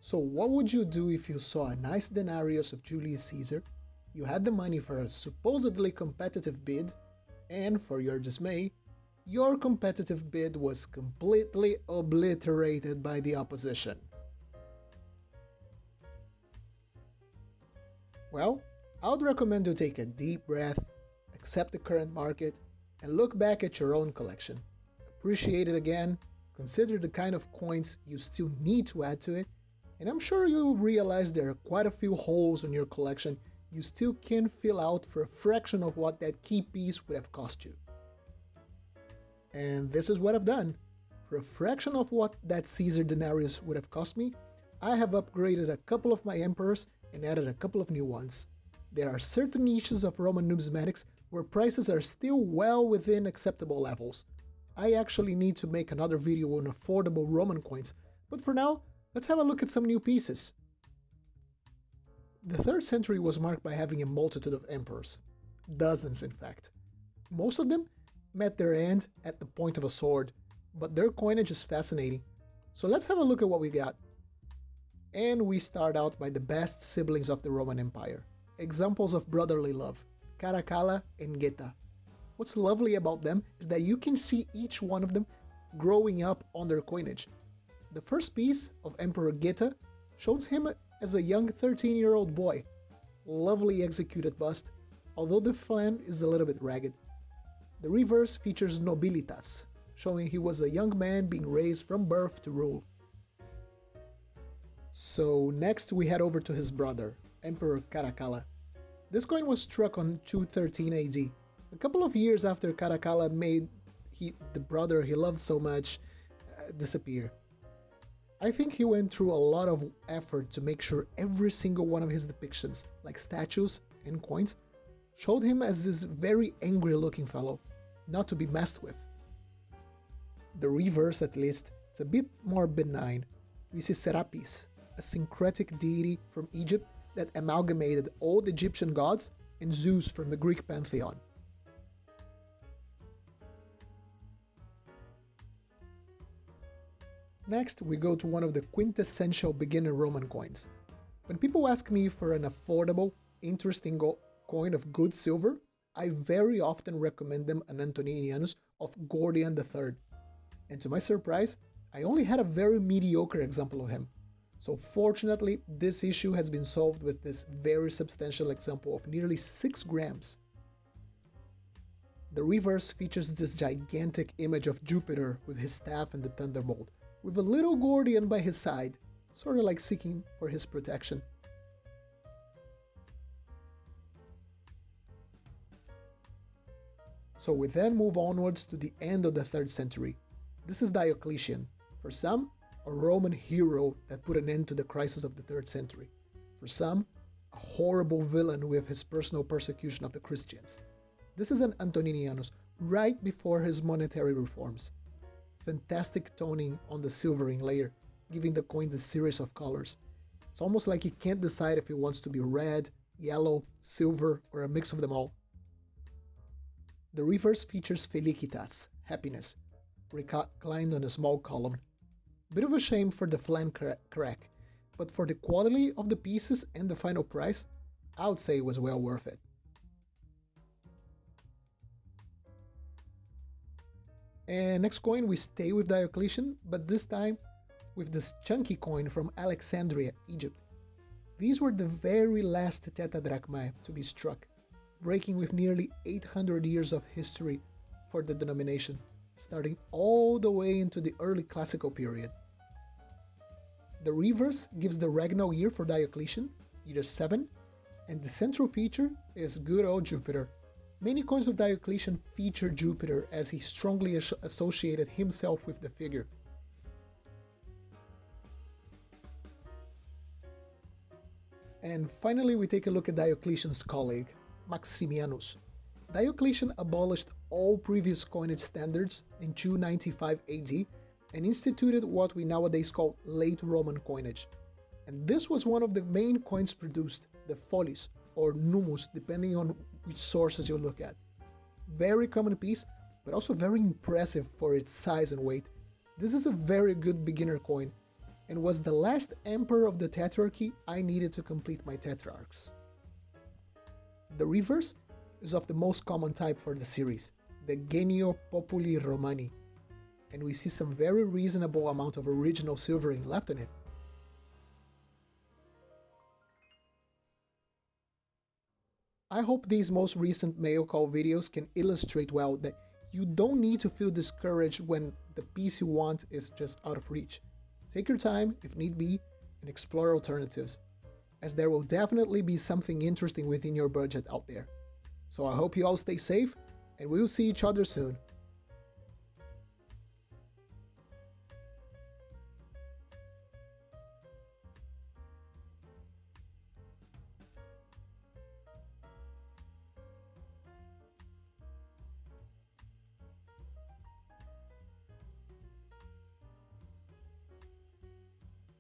So what would you do if you saw a nice denarius of Julius Caesar, you had the money for a supposedly competitive bid, and for your dismay, your competitive bid was completely obliterated by the opposition? Well, I would recommend you take a deep breath, accept the current market, and look back at your own collection. Appreciate it again, consider the kind of coins you still need to add to it, and I'm sure you'll realize there are quite a few holes in your collection you still can fill out for a fraction of what that key piece would have cost you. And this is what I've done. For a fraction of what that Caesar denarius would have cost me, I have upgraded a couple of my emperors and added a couple of new ones. There are certain niches of Roman numismatics where prices are still well within acceptable levels. I actually need to make another video on affordable Roman coins, but for now, let's have a look at some new pieces. The 3rd century was marked by having a multitude of emperors. Dozens, in fact. Most of them met their end at the point of a sword, but their coinage is fascinating. So let's have a look at what we got. And we start out by the best siblings of the Roman Empire. Examples of brotherly love, Caracalla and Geta. What's lovely about them is that you can see each one of them growing up on their coinage. The first piece of Emperor Geta shows him as a young 13-year-old boy. Lovely executed bust, although the flank is a little bit ragged. The reverse features Nobilitas, showing he was a young man being raised from birth to rule. So next we head over to his brother, Emperor Caracalla. This coin was struck on 213 AD, a couple of years after Caracalla made the brother he loved so much disappear. I think he went through a lot of effort to make sure every single one of his depictions, like statues and coins, showed him as this very angry looking fellow, not to be messed with. The reverse, at least, is a bit more benign. We see Serapis, a syncretic deity from Egypt that amalgamated old Egyptian gods and Zeus from the Greek pantheon. Next, we go to one of the quintessential beginner Roman coins. When people ask me for an affordable, interesting coin of good silver, I very often recommend them an antoninianus of Gordian III. And to my surprise, I only had a very mediocre example of him. So fortunately, this issue has been solved with this very substantial example of nearly 6 grams. The reverse features this gigantic image of Jupiter with his staff and the thunderbolt, with a little Gordian by his side, sort of like seeking for his protection. So we then move onwards to the end of the 3rd century. This is Diocletian, for some, a Roman hero that put an end to the crisis of the 3rd century. For some, a horrible villain with his personal persecution of the Christians. This is an Antoninianus right before his monetary reforms. Fantastic toning on the silvering layer, giving the coin this series of colors. It's almost like he can't decide if he wants to be red, yellow, silver, or a mix of them all. The reverse features Felicitas, happiness, reclined on a small column. Bit of a shame for the flank crack, but for the quality of the pieces and the final price, I would say it was well worth it. And next coin, we stay with Diocletian, but this time with this chunky coin from Alexandria, Egypt. These were the very last tetradrachmae to be struck, breaking with nearly 800 years of history for the denomination, starting all the way into the early classical period. The reverse gives the regnal year for Diocletian, year 7, and the central feature is good old Jupiter. Many coins of Diocletian feature Jupiter as he strongly associated himself with the figure. And finally we take a look at Diocletian's colleague, Maximianus. Diocletian abolished all previous coinage standards in 295 AD and instituted what we nowadays call late Roman coinage. And this was one of the main coins produced, the follis, or numus, depending on which sources you look at. Very common piece, but also very impressive for its size and weight. This is a very good beginner coin, and was the last emperor of the tetrarchy I needed to complete my tetrarchs. The reverse is of the most common type for the series, the Genio Populi Romani, and we see some very reasonable amount of original silvering left in it. I hope these most recent mail call videos can illustrate well that you don't need to feel discouraged when the piece you want is just out of reach. Take your time, if need be, and explore alternatives, as there will definitely be something interesting within your budget out there. So I hope you all stay safe, and we'll see each other soon.